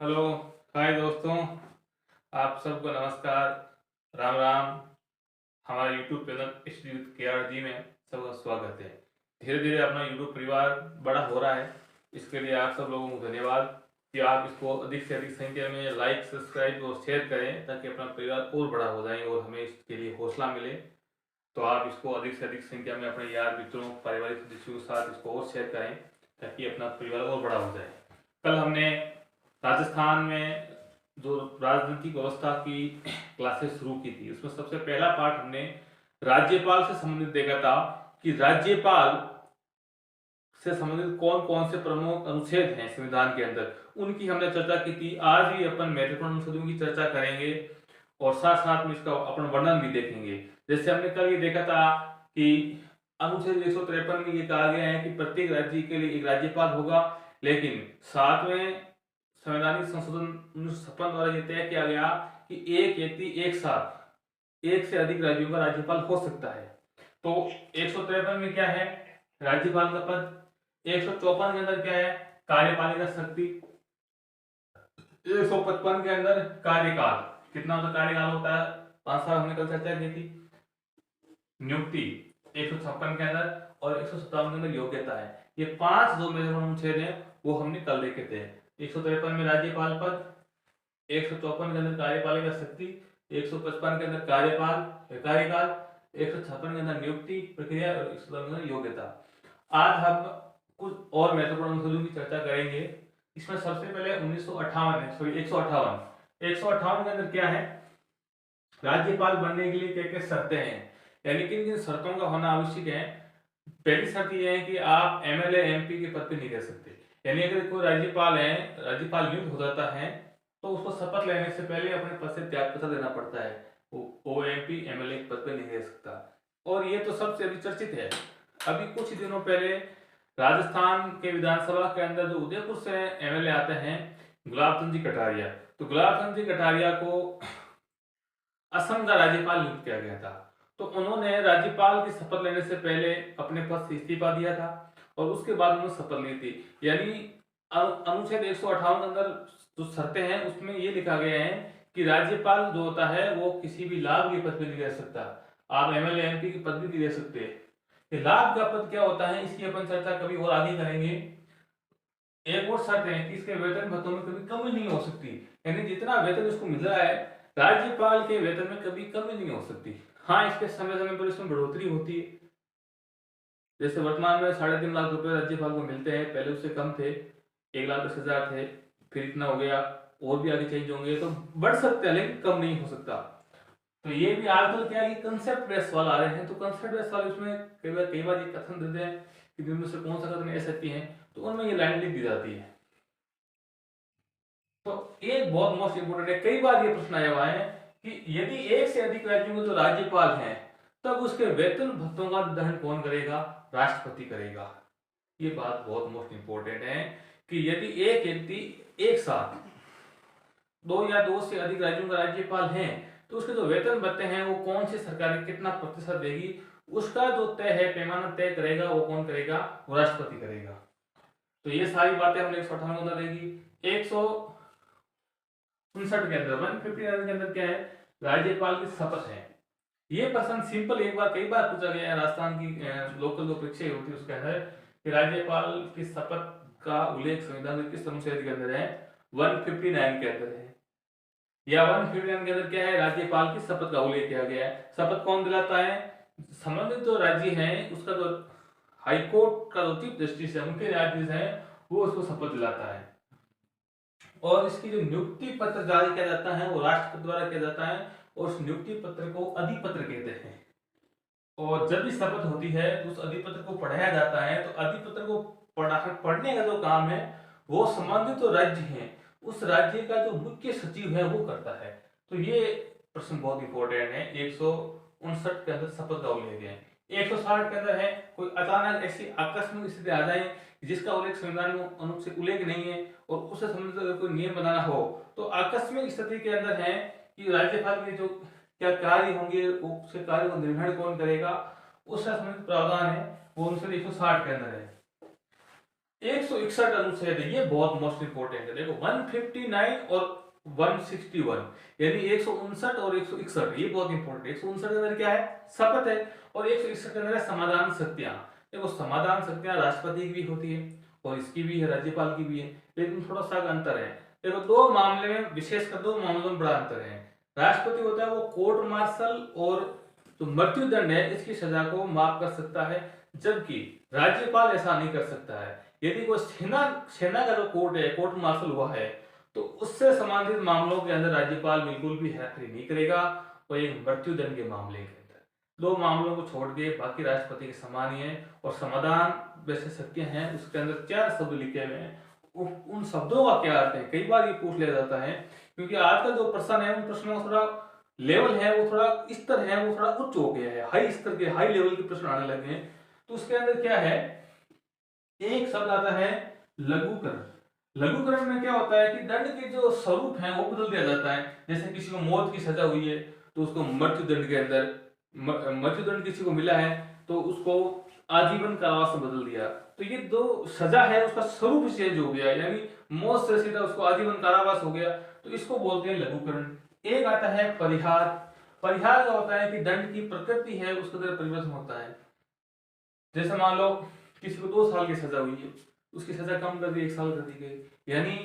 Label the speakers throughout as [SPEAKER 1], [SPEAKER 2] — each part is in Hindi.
[SPEAKER 1] हेलो। हाय दोस्तों, आप सबको नमस्कार। राम राम। हमारा यूट्यूब चैनल स्ट्रीट के आर जी में सबका स्वागत है। धीरे धीरे अपना यूट्यूब परिवार बड़ा हो रहा है। इसके लिए आप सब लोगों को धन्यवाद कि आप इसको अधिक से अधिक संख्या में लाइक, सब्सक्राइब और शेयर करें ताकि अपना परिवार और बड़ा हो जाए और हमें इसके लिए हौसला मिले। तो आप इसको अधिक से अधिक संख्या में अपने यार मित्रों, पारिवारिक सदस्यों के साथ इसको और शेयर करें ताकि अपना परिवार और बड़ा हो जाए। कल हमने राजस्थान में जो राजनीतिक व्यवस्था की क्लासेस शुरू की थी, उसमें सबसे पहला पार्ट हमने राज्यपाल से संबंधित देखा था कि राज्यपाल से संबंधित कौन कौन से प्रमुख अनुच्छेद हैं संविधान के अंदर, उनकी हमने चर्चा की थी। आज भी अपन महत्वपूर्ण अनुच्छेदों की चर्चा करेंगे और साथ साथ में इसका अपन वर्णन भी देखेंगे। जैसे हमने कल ये देखा था कि अनुच्छेद 153 में ये कहा गया है कि प्रत्येक राज्य के लिए एक राज्यपाल होगा, लेकिन सातवें संवैधानिक संशोधन 1956 द्वारा ये तय किया गया कि एक व्यक्ति एक साथ एक से अधिक राज्यों का राज्यपाल हो सकता है। तो 153 में क्या है? राज्यपाल का पद। 154 के अंदर क्या है? कार्यपालिका शक्ति। 155 के अंदर कार्यकाल। कितना होता कार्यकाल होता है? 5 साल, हमने कल चर्चा की थी। नियुक्ति 156 के अंदर और 157 के अंदर योग्यता है। ये 5 जो मेजर अनुच्छेद हैं वो हमने कल देखे थे। 153 में राज्यपाल पद, 154 के अंदर कार्यपालिका शक्ति, 155 के अंदर कार्यकाल, 156 के अंदर नियुक्ति प्रक्रिया और 157 के अंदर योग्यता। आज हम कुछ और महत्वपूर्ण अनुच्छेदों की चर्चा करेंगे। इसमें सबसे पहले 1958 है, सॉरी 158 के अंदर क्या है? राज्यपाल बनने के लिए क्या क्या शर्तें हैं, यानी किन किन शर्तों का होना आवश्यक है। पहली शर्त यह है कि आप एमएलए एमपी के पद पे नहीं रह सकते। यानी अगर कोई राज्यपाल है, राज्यपाल नियुक्त हो जाता है तो उसको शपथ लेने से पहले अपने पद से त्याग पत्र देना पड़ता है। वो एमपी एमएलए के पद पे नहीं रह सकता। और ये तो सबसे अभी चर्चित है। अभी कुछ दिनों पहले राजस्थान के विधानसभा के अंदर जो उदयपुर से एमएलए आते हैं, गुलाब चंद जी कटारिया, तो गुलाब चंद जी कटारिया को असम का राज्यपाल नियुक्त किया गया था। तो उन्होंने राज्यपाल की शपथ लेने से पहले अपने पद से इस्तीफा दिया था और उसके बाद उन्होंने शपथ ली थी। यानी अनुच्छेद 158 के अंदर जो शर्तें हैं उसमें ये लिखा गया है कि राज्यपाल जो होता है वो किसी भी लाभ के पद पे नहीं रह सकता। आप एमएलए एमपी के पद भी नहीं रह सकते। ये लाभ का पद क्या होता है इसकी अपन चर्चा कभी और आगे करेंगे। एक और शर्त है कि इसके वेतन भत्तों में कभी कमी नहीं हो सकती। यानी जितना वेतन इसको मिल रहा है, राज्यपाल के वेतन में कभी कमी नहीं हो सकती। हाँ, इसके समय समय पर इसमें बढ़ोतरी होती है। जैसे वर्तमान में 3.5 लाख रुपए राज्यपाल को मिलते हैं, पहले उससे कम थे, 1,10,000 थे, फिर इतना हो गया, और भी आगे चेंज होंगे तो बढ़ सकते हैं लेकिन कम नहीं हो सकता। तो ये भी आजकल क्या है कि कंसेप्ट बेस्ड सवाल आ रहे हैं, तो कंसेप्ट बेस्ड सवाल उसमें कई बार ये कथन देते हैं कि इनमें से कौन सा कथन ऐसे है, तो उनमें ये लाइन लिख दी जाती है। तो एक बहुत मोस्ट इंपोर्टेंट है, कई बार ये प्रश्न आया हुआ है कि यदि एक से अधिक राज्यों के जो राज्यपाल हैं तब उसके वेतन भत्तों का निर्धारण कौन करेगा? राष्ट्रपति करेगा। ये बात बहुत मोस्ट इंपोर्टेंट है कि यदि एक व्यक्ति एक साथ दो या दो से अधिक राज्यों का राज्यपाल है तो उसके जो वेतन भत्ते हैं वो कौन सी सरकार कितना प्रतिशत देगी, उसका जो तय है, पैमाना तय करेगा, वो कौन करेगा? वो राष्ट्रपति करेगा। तो ये सारी बातें हमने 158 के अंदर देगी। 159 के अंदर 159 के अंदर क्या है? राज्यपाल की शपथ है। ये प्रश्न सिंपल एक बार कई बार पूछा गया है राजस्थान की लोकल जो परीक्षा होती है उसके अंदर कि राज्यपाल की शपथ का उल्लेख संविधान के किस अनुच्छेद के अंदर है? 159 के अंदर है। या 159 के अंदर क्या है? राज्यपाल की शपथ का उल्लेख किया गया है। शपथ कौन दिलाता है? संबंधित जो राज्य है उसका जो हाईकोर्ट का जो चीफ जस्टिस है, उनके न्यायाधीश है, वो उसको शपथ दिलाता है। और इसकी जो नियुक्ति पत्र जारी किया जाता है वो राष्ट्रपति द्वारा किया जाता है और उस नियुक्ति पत्र को अधिपत्र कहते हैं। और जब भी शपथ होती है तो उस अधिपत्र को पढ़ाया जाता है। तो अधिपत्र को पढ़ने का जो काम है वो संबंधित जो राज्य है उस राज्य का जो मुख्य सचिव है वो करता है। तो ये प्रश्न बहुत इंपॉर्टेंट है। 159 के अंदर शपथ का उल्लेख है। 160 के अंदर है कोई अचानक ऐसी आकस्मिक स्थिति आ जाए जिसका उल्लेख संविधान में अनुच्छेद उल्लेख नहीं है और उससे संबंधित अगर कोई नियम बनाना हो तो आकस्मिक स्थिति के अंदर है कि राज्यपाल के जो क्या कार्य होंगे उसके कार्य को निर्वहन कौन करेगा, उससे संबंधित प्रावधान है वो अनुच्छेद 160 के अंदर है। 161 अनुच्छेद है, ये बहुत मोस्ट इंपोर्टेंट है। देखो 159 और 161 यानी 159 और 161, ये बहुत इंपॉर्टेंट है। 159 के अंदर क्या है, शपथ है, और 161 के अंदर है समाधान शक्तियां। देखो समाधान शक्तियां राष्ट्रपति की भी होती है और इसकी भी है, राज्यपाल की भी है, लेकिन थोड़ा सा अंतर है। देखो दो मामले में, विशेषकर दो मामलों में बड़ा अंतर है। राष्ट्रपति होता है वो कोर्ट मार्शल और जो मृत्यु दंड है इसकी सजा को माफ कर सकता है, जबकि राज्यपाल ऐसा नहीं कर सकता है। यदि कोई सेना का जो कोर्ट है, कोर्ट मार्शल हुआ है, तो उससे संबंधित मामलों के अंदर राज्यपाल बिल्कुल भी हेराफेरी नहीं करेगा, और एक मृत्यु दंड के मामले के अंदर दो मामलों को छोड़ के बाकी राष्ट्रपति के समान ही है। और समाधान वैसे शक्तियां हैं, उसके अंदर 4 शब्द लिखे हुए हैं, उन शब्दों का क्या अर्थ है, कई बार ये पूछ लिया जाता है, क्योंकि आज का जो प्रश्न है उन प्रश्नों का थोड़ा लेवल है, वो थोड़ा स्तर है, वो थोड़ा उच्च हो गया है, हाई स्तर के, हाई लेवल के प्रश्न आने लगे हैं। तो उसके अंदर क्या है, एक शब्द आता है लघुकरण। लघुकरण में क्या होता है कि दंड के जो स्वरूप है वो बदल दिया जाता है। जैसे किसी को मौत की सजा हुई है तो उसको मृत्यु दंड के अंदर, मृत्यु दंड किसी को मिला है तो उसको आजीवन कारावास में बदल दिया। तो ये दो सजा है, उसका स्वरूप चेंज हो गया, यानी मौत से सीधा उसको आजीवन कारावास हो गया, तो इसको बोलते हैं लघुकरण। एक आता है परिहार। परिहार का होता है कि दंड की प्रकृति है उसके अंदर परिवर्तन होता है। जैसे मान लो किसी को 2 साल की सजा हुई है, उसकी सजा कम कर दी, 1 साल कर दी गई, यानी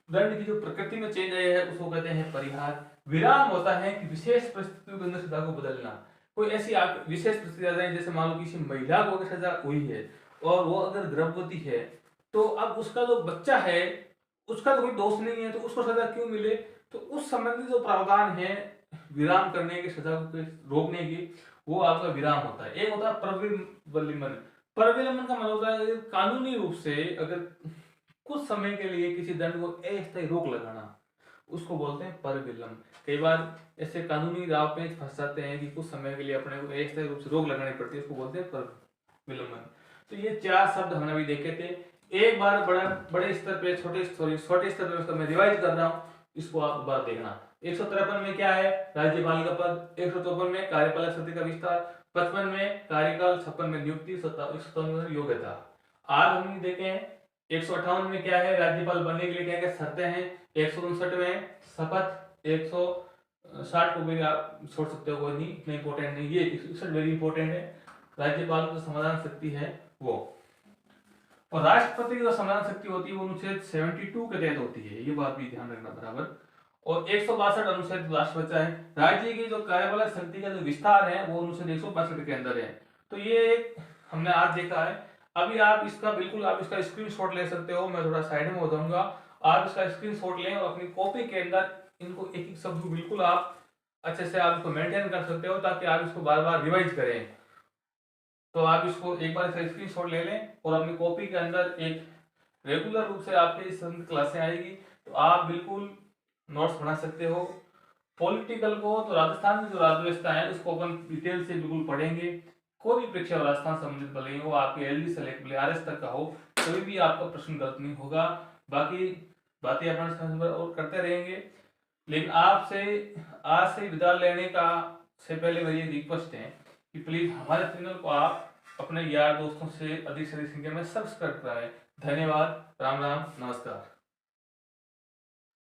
[SPEAKER 1] दंड की जो प्रकृति में चेंज आया है उसको कहते हैं परिहार। विराम होता है कि विशेष परिस्थितियों के अंदर सजा को बदलना। कोई ऐसी विशेष परिस्थिति आ जाए, जैसे मान लो किसी महिला को अगर सजा हुई है और वो अगर गर्भवती है, तो अब उसका जो बच्चा है उसका तो कोई दोष नहीं है, तो उसको सजा क्यों मिले, तो उस संबंधी जो प्रावधान है विराम करने की, सजा को रोकने की, वो आपका विराम होता है। एक होता है प्रविलंबन। प्रविलंबन का मतलब होता है कानूनी रूप से अगर कुछ समय के लिए किसी दंड को अस्थायी रोक लगाना, उसको बोलते हैं परविलंब। कई बार ऐसे कानूनी राह पे फंस जाते हैं कि कुछ समय के लिए अपने को अस्थायी रूप से रोक लगानी पड़ती है, उसको बोलते हैं परविलंबन। तो ये 4 शब्द हमने अभी देखे थे। एक बार बड़े स्तर पे, छोटे स्तर पे उसका मैं रिवाइज कर रहा हूँ, इसको आप बार देखना। 153 में क्या है, राज्यपाल का पद। 154 में कार्यपालक शक्ति का विस्तार। 55 में कार्यकाल। 56 में नियुक्ति। 57 में योग्यता। आज हमने देखे हैं 158 में क्या है, राज्यपाल बनने के लिए क्या क्या शर्तें हैं। 159 में शपथ। 160 को भी आप छोड़ सकते हो, कोई नहीं, इतना इंपॉर्टेंट नहीं, ये 161 वेरी इंपॉर्टेंट है। राज्यपाल की समाधान शक्ति है वो, और राष्ट्रपति की जो समाधान शक्ति होती है वो अनुच्छेद 72 के तहत होती है, ये बात भी ध्यान रखना बराबर। और 162 अनुच्छेद राष्ट्रपति है। राज्य की जो कार्यपालक शक्ति का जो विस्तार है वो अनुच्छेद 162 के अंदर है। तो ये हमने आज देखा है। अभी आप इसका बिल्कुल आप इसका स्क्रीनशॉट ले सकते हो, मैं थोड़ा साइड में हो जाऊंगा, आप इसका स्क्रीनशॉट लें और अपनी कॉपी के अंदर इनको एक एक शब्द बिल्कुल आप अच्छे से आप इसको मेंटेन कर सकते हो, ताकि आप इसको बार बार रिवाइज करें। तो आप इसको एक बार इसका स्क्रीनशॉट ले लें और अपनी कॉपी के अंदर एक रेगुलर रूप से आपके इस क्लासें आएगी तो आप बिल्कुल नोट्स बना सकते हो। पॉलिटिकल को तो राजस्थान में जो राज्य व्यवस्था है उसको अपन डिटेल से बिल्कुल पढ़ेंगे। कोई भी परीक्षा राजस्थान संबंधित भले हो, आपके एलडी से लेकर आरएस तक का हो, कोई भी आपका प्रश्न गलत नहीं होगा। बाकी बातें अपन और करते रहेंगे, लेकिन आपसे आज से विदा लेने का से पहले मेरी रिक्वेस्ट है कि प्लीज हमारे चैनल को आप अपने यार दोस्तों से अधिक संख्या में सब्सक्राइब कराएं। धन्यवाद। राम राम, नमस्कार।